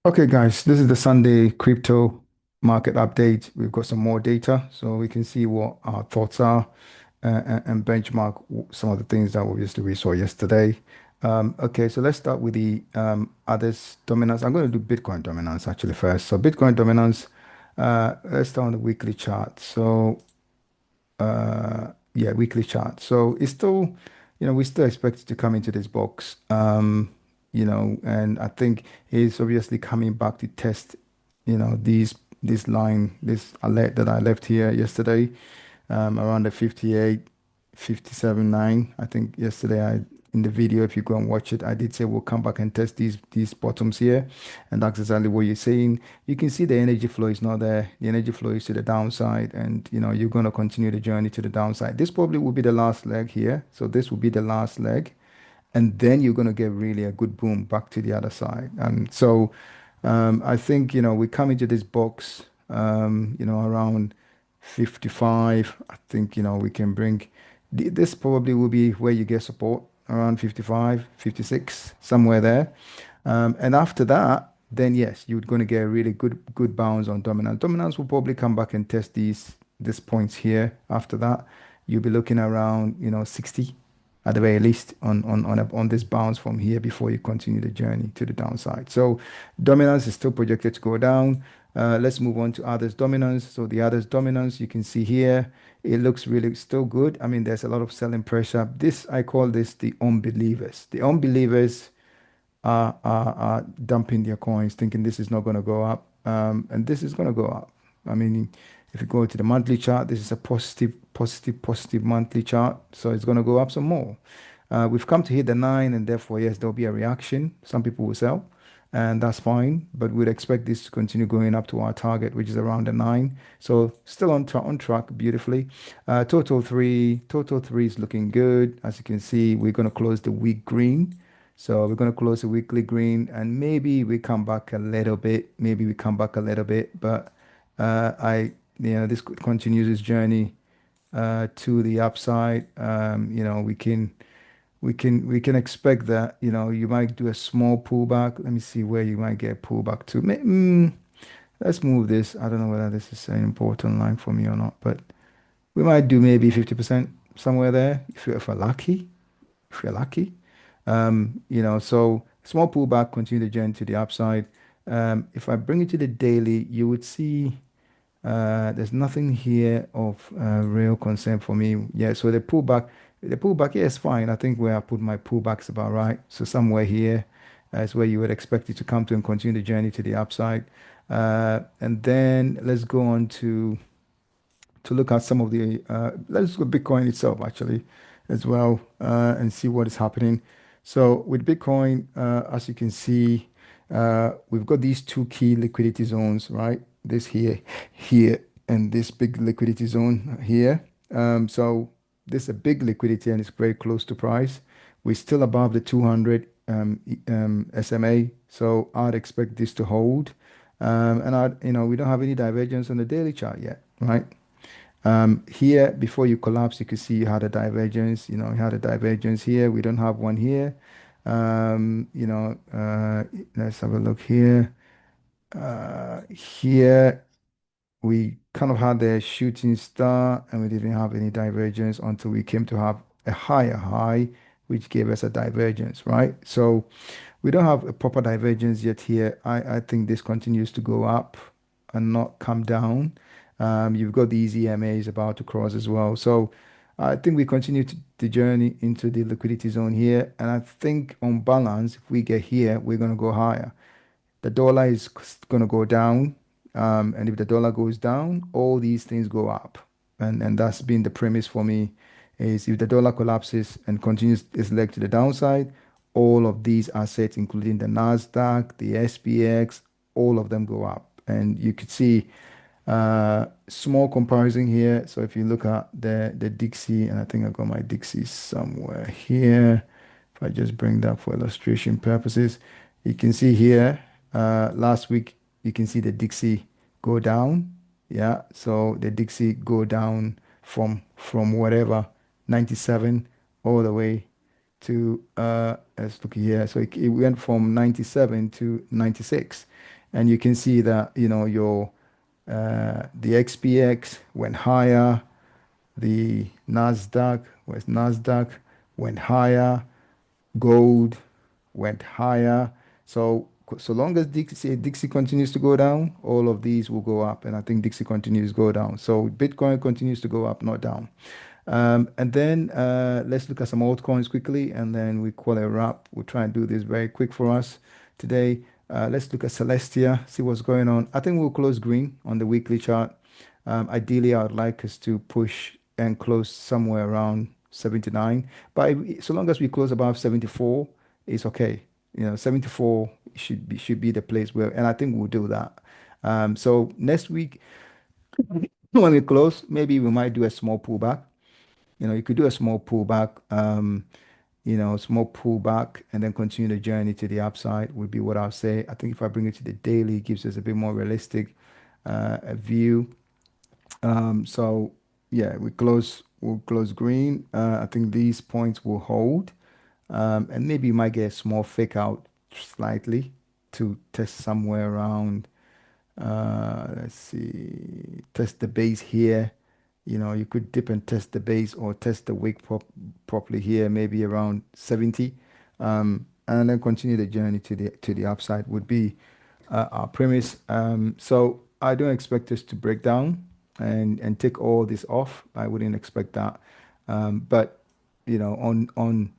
Okay, guys, this is the Sunday crypto market update. We've got some more data so we can see what our thoughts are and benchmark some of the things that obviously we saw yesterday. Okay, so let's start with the others dominance. I'm going to do Bitcoin dominance actually first. So Bitcoin dominance, let's start on the weekly chart. Yeah, weekly chart. So it's still, we still expect it to come into this box. And I think it's obviously coming back to test, this line, this alert that I left here yesterday, around the 58, 57.9. I think yesterday in the video, if you go and watch it, I did say we'll come back and test these bottoms here, and that's exactly what you're saying. You can see the energy flow is not there. The energy flow is to the downside, and you're going to continue the journey to the downside. This probably will be the last leg here. So this will be the last leg, and then you're going to get really a good boom back to the other side. And so I think we come into this box around 55. I think we can bring this probably will be where you get support around 55, 56, somewhere there. And after that, then yes, you're going to get a really good bounce on dominance. Dominance will probably come back and test these points here. After that, you'll be looking around 60 at the very least on this bounce from here before you continue the journey to the downside. So dominance is still projected to go down. Let's move on to others dominance. So the others dominance, you can see here, it looks really still good. I mean, there's a lot of selling pressure. This, I call this the unbelievers. The unbelievers are dumping their coins, thinking this is not going to go up, and this is going to go up. I mean, if you go to the monthly chart, this is a positive monthly chart, so it's going to go up some more. We've come to hit the nine, and therefore, yes, there'll be a reaction. Some people will sell, and that's fine. But we'd expect this to continue going up to our target, which is around the nine. So still on track beautifully. Total three is looking good. As you can see, we're going to close the week green. So we're going to close the weekly green and maybe we come back a little bit. Maybe we come back a little bit, but this continues its journey to the upside. We can expect that, you might do a small pullback. Let me see where you might get pullback to. Let's move this. I don't know whether this is an important line for me or not, but we might do maybe 50% somewhere there if we're lucky. If you're lucky. So small pullback, continue the journey to the upside. If I bring it to the daily, you would see there's nothing here of real concern for me. Yeah, so the pullback, yeah, is fine. I think where I put my pullback is about right. So somewhere here is where you would expect it to come to and continue the journey to the upside. And then let's go on to look at some of the let's look at Bitcoin itself actually as well and see what is happening. So with Bitcoin, as you can see, we've got these two key liquidity zones, right? This here, and this big liquidity zone here. So this is a big liquidity and it's very close to price. We're still above the 200 SMA, so I'd expect this to hold. We don't have any divergence on the daily chart yet, right? Here, before you collapse, you can see you had a divergence. You had a divergence here. We don't have one here. Let's have a look here. Here, we kind of had the shooting star and we didn't have any divergence until we came to have a higher high, which gave us a divergence, right? So we don't have a proper divergence yet here. I think this continues to go up and not come down. You've got these EMAs about to cross as well. So I think we continue the journey into the liquidity zone here. And I think on balance, if we get here, we're going to go higher. The dollar is going to go down. And if the dollar goes down, all these things go up. And that's been the premise for me is if the dollar collapses and continues its leg to the downside, all of these assets, including the Nasdaq, the SPX, all of them go up. And you could see small comparison here. So if you look at the Dixie, and I think I got my Dixie somewhere here. If I just bring that for illustration purposes, you can see here last week you can see the Dixie go down. Yeah, so the Dixie go down from whatever 97 all the way. to let's look here. So it went from 97 to 96, and you can see that your the XPX went higher, the Nasdaq went higher, gold went higher. So long as Dixie continues to go down, all of these will go up, and I think Dixie continues to go down. So Bitcoin continues to go up, not down. And then let's look at some altcoins quickly, and then we call it a wrap. We'll try and do this very quick for us today. Let's look at Celestia, see what's going on. I think we'll close green on the weekly chart. Ideally, I would like us to push and close somewhere around 79. But so long as we close above 74, it's okay. 74 should be the place where, and I think we'll do that. So next week, when we close, maybe we might do a small pullback. You could do a small pullback, small pullback, and then continue the journey to the upside would be what I'll say. I think if I bring it to the daily, it gives us a bit more realistic view. So yeah, we'll close green. I think these points will hold. And maybe you might get a small fake out slightly to test somewhere around, let's see, test the base here. You could dip and test the base or test the wick properly here, maybe around 70. And then continue the journey to the upside would be our premise. So I don't expect us to break down and take all this off. I wouldn't expect that. But on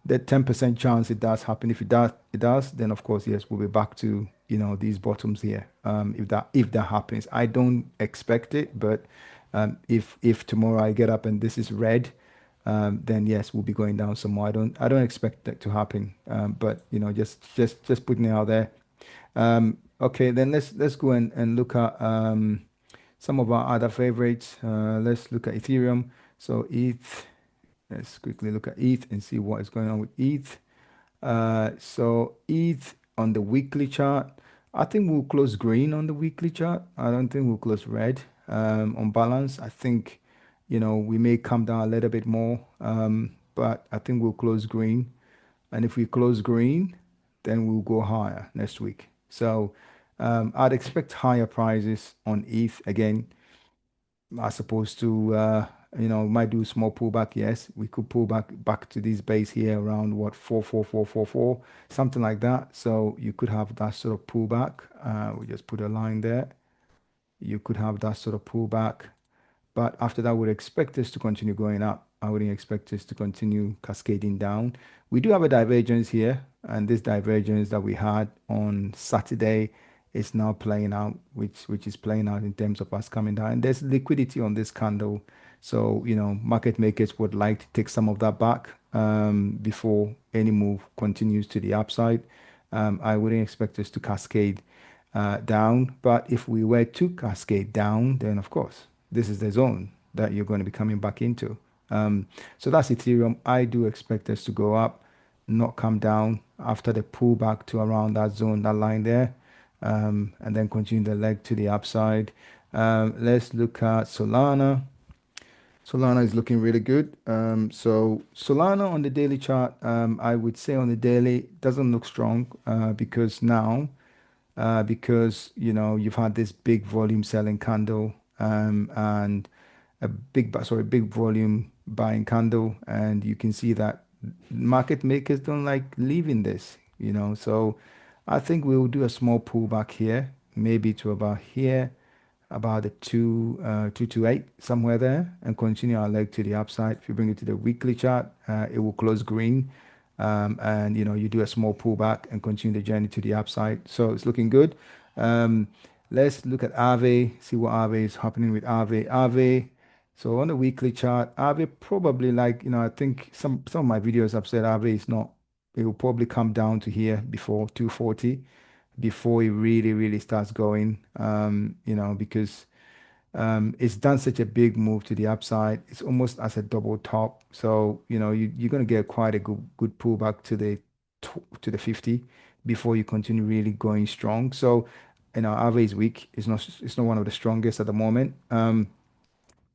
the 10% chance it does happen. If it does, then of course, yes, we'll be back to, these bottoms here. If that happens, I don't expect it, but if tomorrow I get up and this is red, then yes, we'll be going down some more. I don't expect that to happen. But just putting it out there. Okay, then let's go and look at some of our other favorites. Let's look at Ethereum. So ETH. Let's quickly look at ETH and see what is going on with ETH. So ETH on the weekly chart, I think we'll close green on the weekly chart. I don't think we'll close red. On balance, I think, we may come down a little bit more, but I think we'll close green. And if we close green, then we'll go higher next week. So I'd expect higher prices on ETH again as opposed to might do a small pullback. Yes, we could pull back to this base here around what 44444, something like that. So you could have that sort of pullback. We just put a line there. You could have that sort of pullback, but after that, we'd expect this to continue going up. I wouldn't expect this to continue cascading down. We do have a divergence here, and this divergence that we had on Saturday is now playing out, which is playing out in terms of us coming down. And there's liquidity on this candle, so market makers would like to take some of that back before any move continues to the upside. I wouldn't expect us to cascade down, but if we were to cascade down, then of course this is the zone that you're going to be coming back into. So that's Ethereum. I do expect us to go up, not come down after the pullback to around that zone, that line there, and then continue the leg to the upside. Let's look at Solana. Solana is looking really good. So Solana on the daily chart, I would say on the daily doesn't look strong because you've had this big volume selling candle and a big volume buying candle, and you can see that market makers don't like leaving this. So I think we will do a small pullback here, maybe to about here, about the 228 somewhere there, and continue our leg to the upside. If you bring it to the weekly chart, it will close green, and you do a small pullback and continue the journey to the upside. So it's looking good. Um, let's look at Aave, see what Aave is happening with Aave. Aave. So on the weekly chart, Aave probably I think some of my videos have said Aave is not. It will probably come down to here before 240 before it really, really starts going, because it's done such a big move to the upside. It's almost as a double top. So, you're going to get quite a good pullback to the 50 before you continue really going strong. So, Aave is weak. It's not one of the strongest at the moment.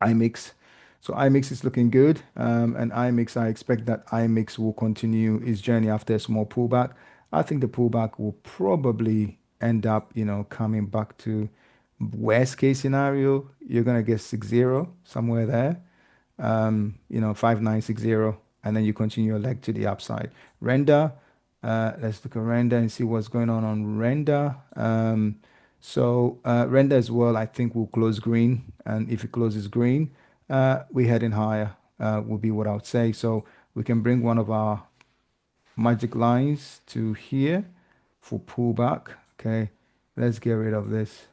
IMIX. So IMIX is looking good. And IMIX, I expect that IMIX will continue its journey after a small pullback. I think the pullback will probably end up, coming back to worst case scenario. You're gonna get 6-0 somewhere there. 5960, and then you continue your leg to the upside. Render, let's look at render and see what's going on render. Render as well, I think will close green, and if it closes green, we're heading higher, will be what I would say. So we can bring one of our magic lines to here for pullback. Okay, let's get rid of this.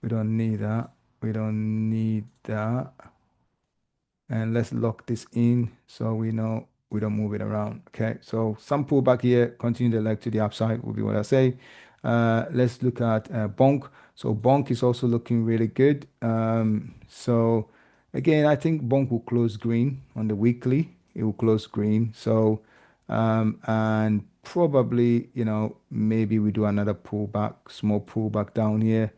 We don't need that. We don't need that. And let's lock this in so we know we don't move it around. Okay, so some pullback here, continue the leg to the upside will be what I say. Let's look at bonk. So bonk is also looking really good. So again, I think bonk will close green on the weekly. It will close green. So and probably, maybe we do another pullback, small pullback down here,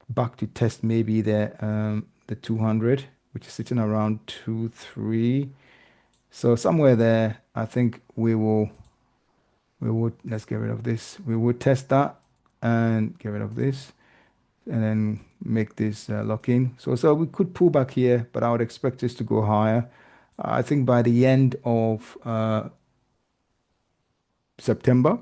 back to test maybe the 200, which is sitting around 2-3. So somewhere there, I think we would let's get rid of this. We would test that and get rid of this, and then make this lock in. So we could pull back here, but I would expect this to go higher. I think by the end of September,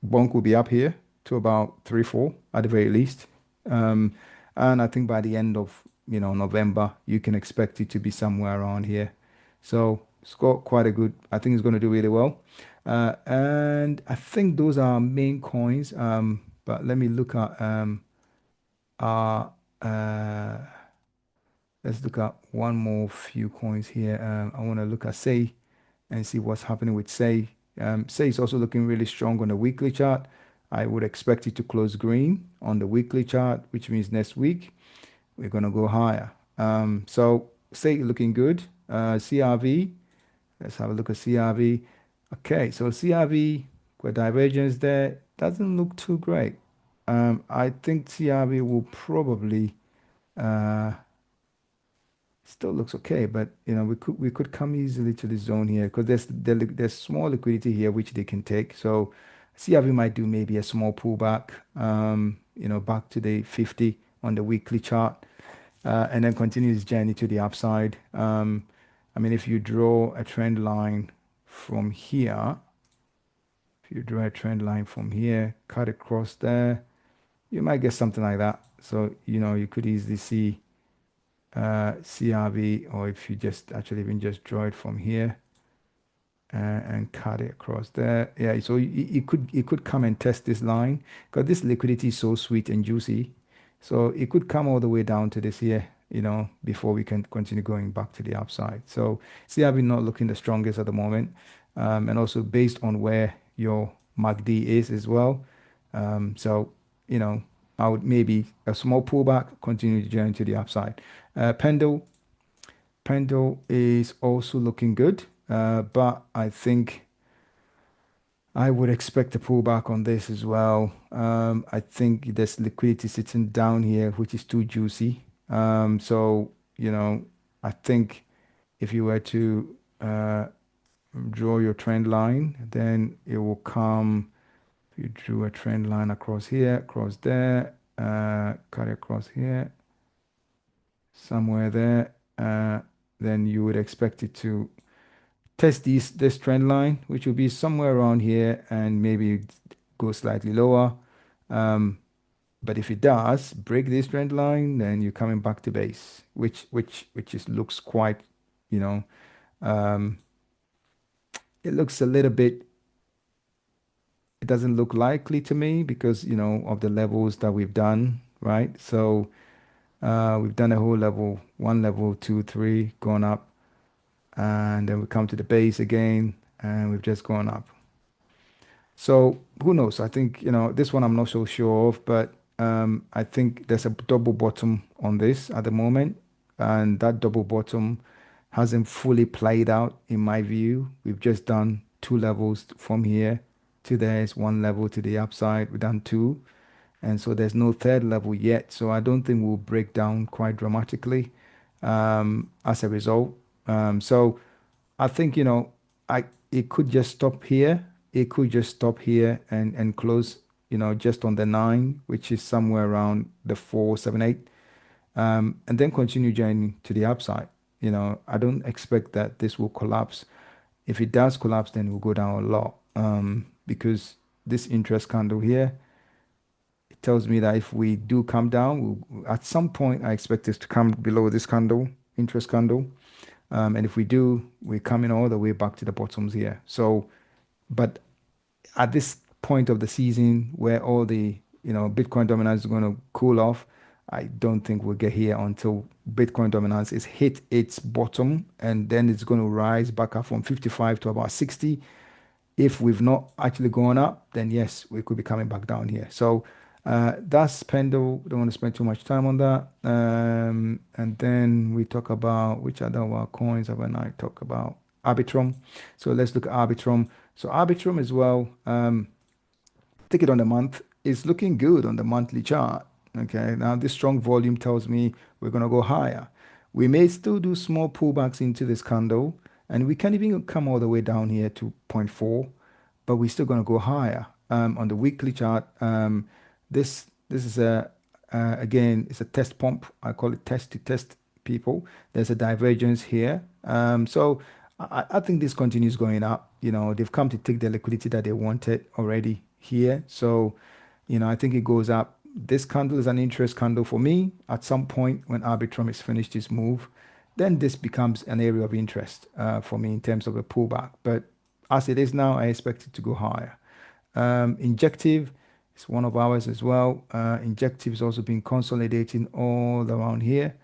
Bonk will be up here to about 3-4 at the very least. Um, and I think by the end of, November, you can expect it to be somewhere around here. So it's got quite a good, I think it's going to do really well. And I think those are our main coins. But let me look at our, uh, let's look at one more few coins here. I want to look at Say and see what's happening with Say. Say is also looking really strong on the weekly chart. I would expect it to close green on the weekly chart, which means next week we're going to go higher. So Say looking good. CRV, let's have a look at CRV. Okay, so CRV, got divergence there. Doesn't look too great. I think CRV will probably uh, still looks okay, but we could come easily to the zone here because there's small liquidity here which they can take. So CRV might do maybe a small pullback, back to the 50 on the weekly chart, and then continue this journey to the upside. I mean, if you draw a trend line from here, cut across there, you might get something like that. So, you could easily see CRV, or if you just actually even just draw it from here and cut it across there. Yeah, so it could come and test this line because this liquidity is so sweet and juicy. So it could come all the way down to this here, before we can continue going back to the upside. So CRV not looking the strongest at the moment. And also based on where your MACD is as well. So, you know, I would maybe a small pullback, continue the journey to the upside. Pendle is also looking good, but I think I would expect a pullback on this as well. I think there's liquidity sitting down here, which is too juicy. So, I think if you were to draw your trend line, then it will come. If you drew a trend line across here, across there, cut it across here, somewhere there, then you would expect it to test this trend line, which will be somewhere around here and maybe go slightly lower. Um, but if it does break this trend line, then you're coming back to base, which just looks quite, you know, um, it looks a little bit. It doesn't look likely to me because of the levels that we've done, right? So we've done a whole level, one level, two, three, gone up, and then we come to the base again, and we've just gone up. So who knows? I think, this one I'm not so sure of, but I think there's a double bottom on this at the moment, and that double bottom hasn't fully played out in my view. We've just done two levels from here to there is one level to the upside. We've done two, and so there's no third level yet. So I don't think we'll break down quite dramatically. as a result. So I think, I it could just stop here. It could just stop here and close, just on the nine, which is somewhere around the 478, and then continue journeying to the upside. I don't expect that this will collapse. If it does collapse, then it will go down a lot, because this interest candle here, it tells me that if we do come down, at some point, I expect this to come below this candle, interest candle. And if we do, we're coming all the way back to the bottoms here. So, but at this point of the season where all the Bitcoin dominance is going to cool off, I don't think we'll get here until Bitcoin dominance is hit its bottom, and then it's going to rise back up from 55 to about 60. If we've not actually gone up, then yes, we could be coming back down here. So that's Pendle. Don't want to spend too much time on that. And then we talk about which other of our coins have I talk about? Arbitrum. So let's look at Arbitrum. So Arbitrum as well. Take it on the month. It's looking good on the monthly chart. Okay. Now this strong volume tells me we're going to go higher. We may still do small pullbacks into this candle, and we can even come all the way down here to zero point 0.4, but we're still going to go higher. On the weekly chart, this is again, it's a test pump. I call it test to test people. There's a divergence here. So I think this continues going up. They've come to take the liquidity that they wanted already here. So, I think it goes up. This candle is an interest candle for me. At some point when Arbitrum is finished its move, then this becomes an area of interest for me in terms of a pullback. But as it is now, I expect it to go higher. Injective is one of ours as well. Injective has also been consolidating all around here.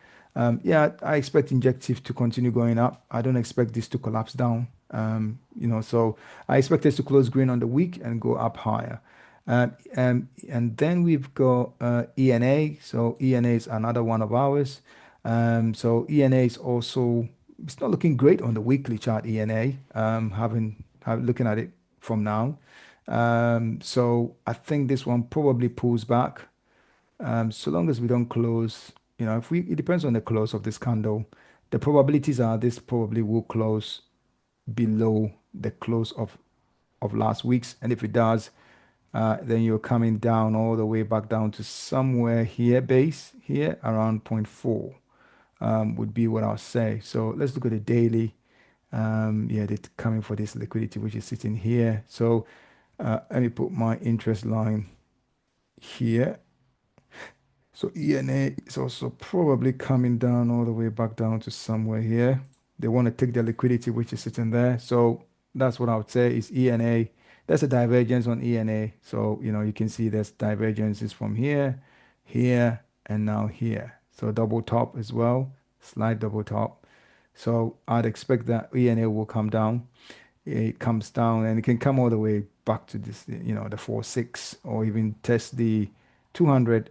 Yeah, I expect Injective to continue going up. I don't expect this to collapse down. So I expect this to close green on the week and go up higher. And then we've got ENA. So ENA is another one of ours. So ENA is also, it's not looking great on the weekly chart, ENA, looking at it from now. So I think this one probably pulls back. So long as we don't close, it depends on the close of this candle. The probabilities are this probably will close below the close of last week's. And if it does, then you're coming down all the way back down to somewhere here, base here around zero point 0.4, would be what I'll say. So let's look at the daily. Yeah, they're coming for this liquidity, which is sitting here. So let me put my interest line here. So ENA is also probably coming down all the way back down to somewhere here. They want to take the liquidity, which is sitting there. So that's what I would say is ENA. There's a divergence on ENA. So, you can see there's divergences from here, here, and now here. So double top as well, slight double top. So I'd expect that ENA will come down. It comes down and it can come all the way back to this, the 4.6, or even test the 200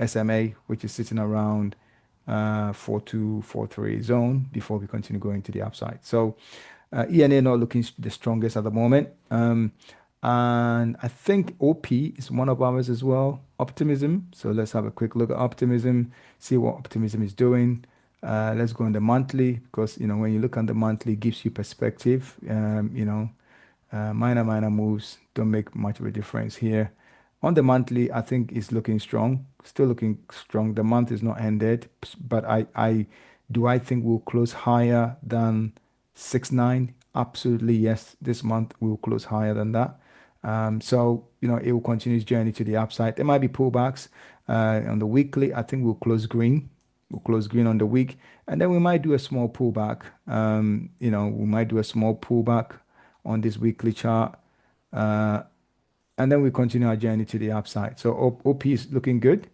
SMA, which is sitting around 4.2, 4.3 zone before we continue going to the upside. So ENA not looking the strongest at the moment. And I think OP is one of ours as well, Optimism. So let's have a quick look at Optimism, see what Optimism is doing. Let's go on the monthly because, when you look on the monthly, it gives you perspective. Minor moves don't make much of a difference here. On the monthly, I think it's looking strong, still looking strong. The month is not ended, but I think we'll close higher than 6.9? Absolutely, yes. This month we'll close higher than that. So, it will continue its journey to the upside. There might be pullbacks on the weekly. I think we'll close green. We'll close green on the week, and then we might do a small pullback. We might do a small pullback on this weekly chart, and then we continue our journey to the upside. So OP is looking good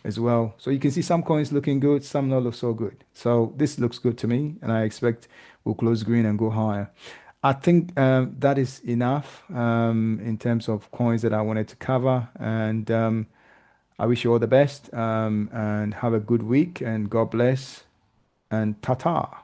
as well. So you can see some coins looking good, some not look so good. So this looks good to me, and I expect we'll close green and go higher. I think that is enough in terms of coins that I wanted to cover, and I wish you all the best and have a good week, and God bless, and ta-ta.